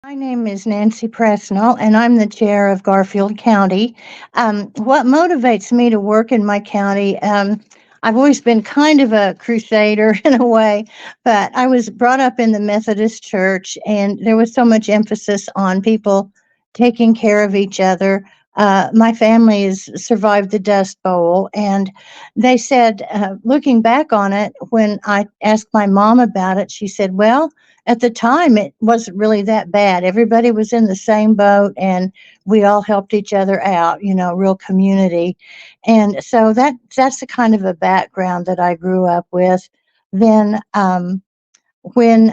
My name is Nancy Presnall, and I'm the chair of Garfield County. What motivates me to work in my county? I've always been kind of a crusader in a way, but I was brought up in the Methodist Church, and there was so much emphasis on people taking care of each other. My family has survived the Dust Bowl, and they said, looking back on it, when I asked my mom about it, she said, well, at the time it wasn't really that bad. Everybody was in the same boat and we all helped each other out, real community. And so that's the kind of a background that I grew up with. Then when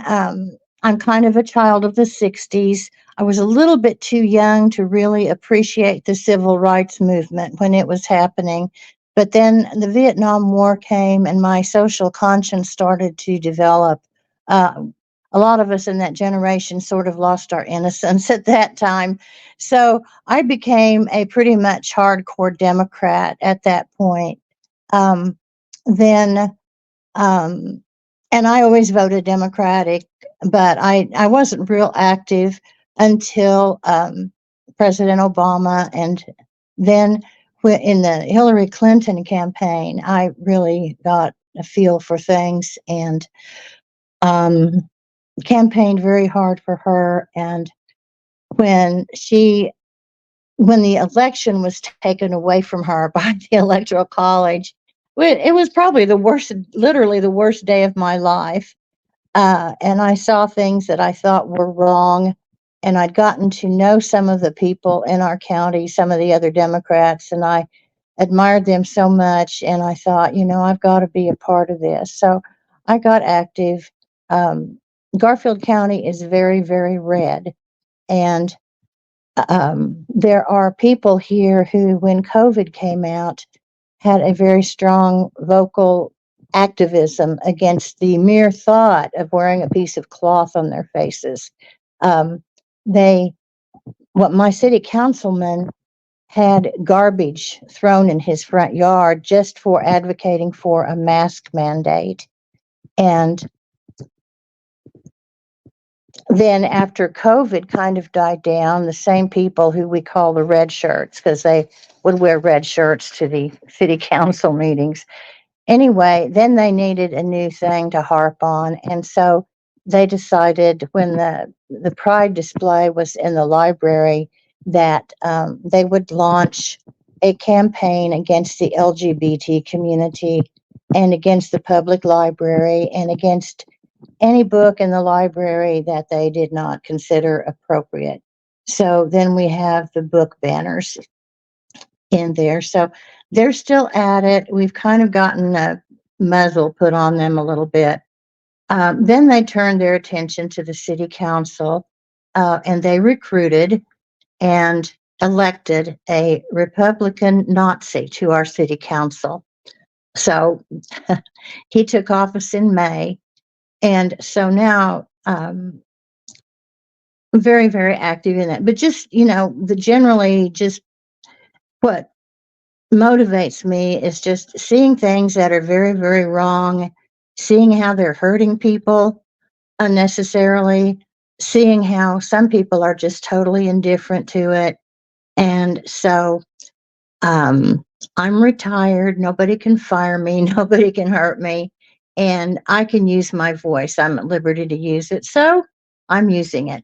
I'm kind of a child of the 60s, I was a little bit too young to really appreciate the civil rights movement when it was happening. But then the Vietnam War came and my social conscience started to develop. Uh, a lot of us in that generation sort of lost our innocence at that time. So I became a pretty much hardcore Democrat at that point. Um, then um, and I always voted Democratic, but I wasn't real active until President Obama. And then in the Hillary Clinton campaign, I really got a feel for things and um, campaigned very hard for her. And when she when the election was taken away from her by the Electoral College, it was probably the worst, literally the worst day of my life. And I saw things that I thought were wrong. And I'd gotten to know some of the people in our county, some of the other Democrats, and I admired them so much. And I thought, I've got to be a part of this. So I got active. Um, Garfield County is very, very red. And there are people here who, when COVID came out, had a very strong vocal activism against the mere thought of wearing a piece of cloth on their faces. Um, they, what my city councilman had garbage thrown in his front yard just for advocating for a mask mandate. And then after COVID kind of died down, the same people who we call the red shirts, because they would wear red shirts to the city council meetings. Anyway, then they needed a new thing to harp on. And so they decided when the pride display was in the library that they would launch a campaign against the LGBT community and against the public library and against any book in the library that they did not consider appropriate. So then we have the book banners in there. So they're still at it. We've kind of gotten a muzzle put on them a little bit. Then they turned their attention to the city council and they recruited and elected a Republican Nazi to our city council. So he took office in May. And so now, very, very active in that. But just, the generally just what motivates me is just seeing things that are very, very wrong, seeing how they're hurting people unnecessarily, seeing how some people are just totally indifferent to it. And so um, I'm retired. Nobody can fire me. Nobody can hurt me. And I can use my voice. I'm at liberty to use it. So I'm using it.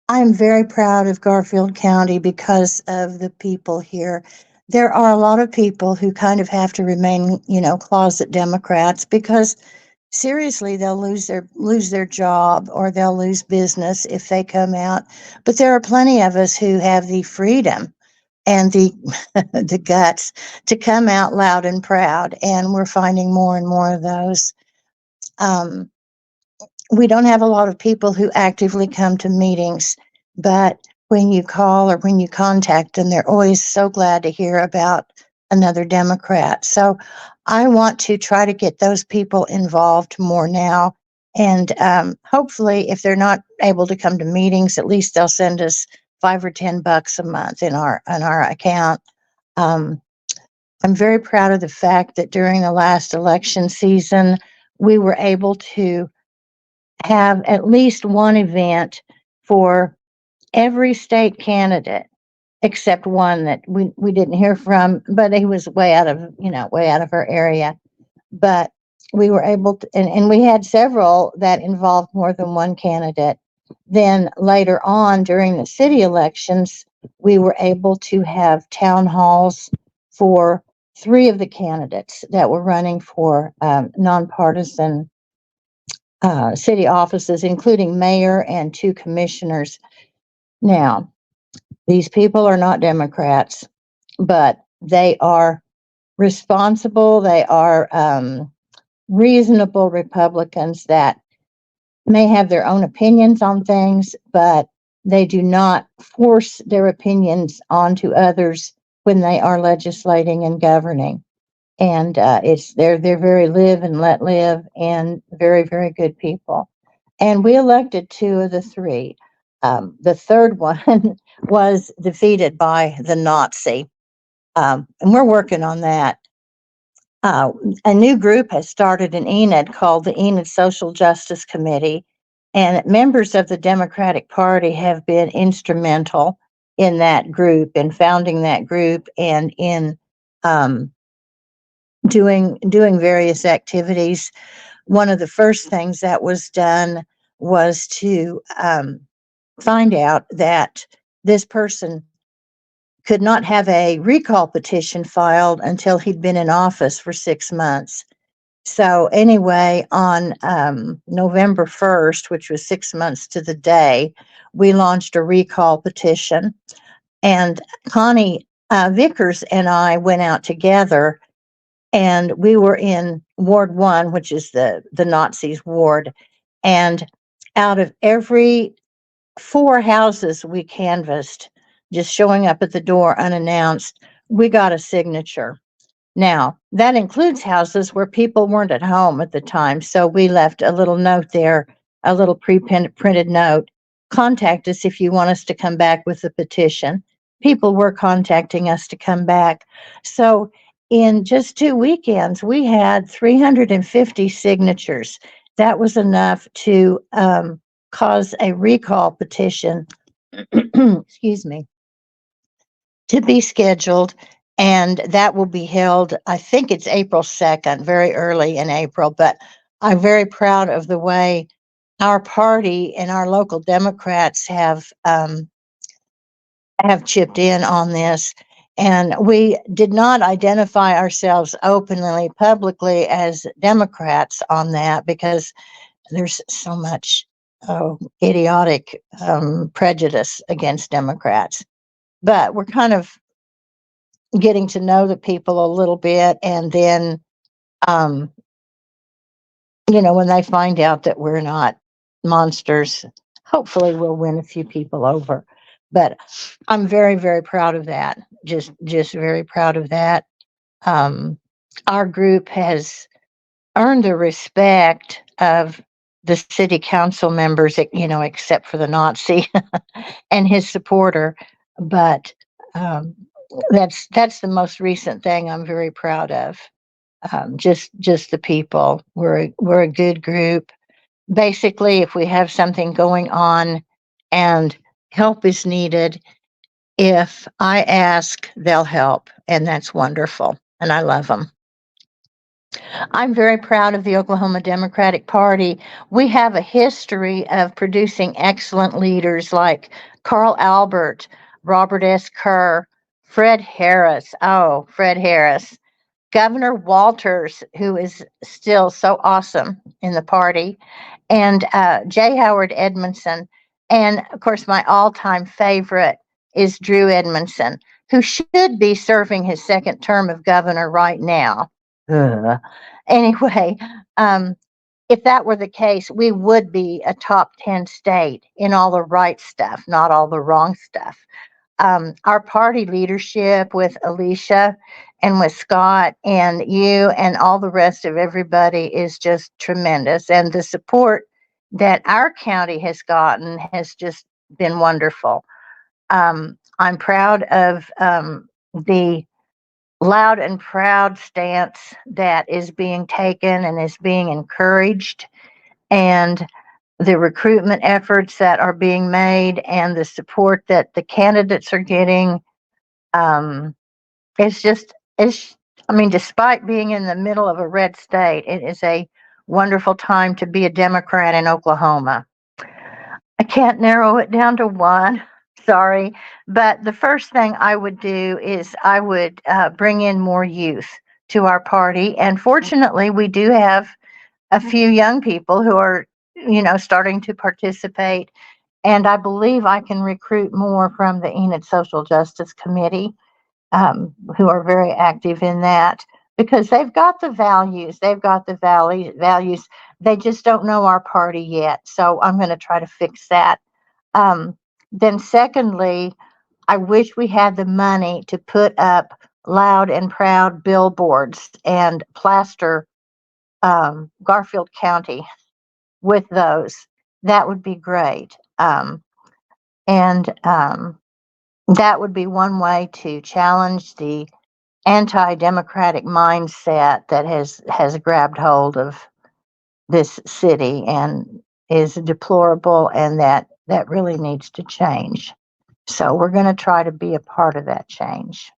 I'm very proud of Garfield County because of the people here. There are a lot of people who kind of have to remain, closet Democrats because seriously, they'll lose their job or they'll lose business if they come out. But there are plenty of us who have the freedom and the the guts to come out loud and proud, and we're finding more and more of those. Um, we don't have a lot of people who actively come to meetings, but when you call or when you contact them, they're always so glad to hear about another Democrat. So I want to try to get those people involved more now. And hopefully, if they're not able to come to meetings, at least they'll send us $5 or $10 a month in our account. Um, I'm very proud of the fact that during the last election season, we were able to have at least one event for every state candidate except one that we didn't hear from, but he was way out of, way out of our area. But we were able to, and we had several that involved more than one candidate. Then later on during the city elections, we were able to have town halls for three of the candidates that were running for nonpartisan city offices, including mayor and two commissioners. Now, these people are not Democrats, but they are responsible. They are reasonable Republicans that may have their own opinions on things, but they do not force their opinions onto others when they are legislating and governing. And they're very live and let live, and very, very good people. And we elected two of the three. The third one was defeated by the Nazi, and we're working on that. A new group has started in Enid called the Enid Social Justice Committee, and members of the Democratic Party have been instrumental in that group, in founding that group, and in um, doing various activities. One of the first things that was done was to find out that this person could not have a recall petition filed until he'd been in office for 6 months. So anyway, on November 1st, which was 6 months to the day, we launched a recall petition. And Connie Vickers and I went out together, and we were in Ward 1, which is the Nazis' ward. And out of every four houses we canvassed, just showing up at the door unannounced, we got a signature. Now, that includes houses where people weren't at home at the time. So we left a little note there, a little pre-printed note. Contact us if you want us to come back with the petition. People were contacting us to come back. So in just 2 weekends, we had 350 signatures. That was enough to cause a recall petition, excuse me, to be scheduled, and that will be held, I think it's April 2nd, very early in April. But I'm very proud of the way our party and our local Democrats have chipped in on this. And we did not identify ourselves openly, publicly as Democrats on that, because there's so much idiotic prejudice against Democrats. But we're kind of getting to know the people a little bit, and then um when they find out that we're not monsters, hopefully we'll win a few people over. But I'm very, very proud of that. Just very proud of that. um our group has earned the respect of the city council members, except for the Nazi and his supporter. But um, that's the most recent thing I'm very proud of. Just the people. We're a good group. Basically, if we have something going on and help is needed, if I ask, they'll help, and that's wonderful. And I love them. I'm very proud of the Oklahoma Democratic Party. We have a history of producing excellent leaders like Carl Albert, Robert S. Kerr, Fred Harris. Oh, Fred Harris. Governor Walters, who is still so awesome in the party, and J. Howard Edmondson. And of course, my all time favorite is Drew Edmondson, who should be serving his second term of governor right now. Ugh. Anyway, um, if that were the case, we would be a top 10 state in all the right stuff, not all the wrong stuff. Our party leadership with Alicia and with Scott and you and all the rest of everybody is just tremendous. And the support that our county has gotten has just been wonderful. I'm proud of the loud and proud stance that is being taken and is being encouraged. And the recruitment efforts that are being made and the support that the candidates are getting. Um, it's just, it's, I mean, despite being in the middle of a red state, it is a wonderful time to be a Democrat in Oklahoma. I can't narrow it down to one. Sorry. But the first thing I would do is I would bring in more youth to our party. And fortunately, we do have a few young people who are, starting to participate. And I believe I can recruit more from the Enid Social Justice Committee, who are very active in that because they've got the values. They've got the values. They just don't know our party yet. So I'm going to try to fix that. Um, then, secondly, I wish we had the money to put up loud and proud billboards and plaster Garfield County with those. That would be great. And that would be one way to challenge the anti-democratic mindset that has grabbed hold of this city and is deplorable, and that really needs to change. So we're going to try to be a part of that change.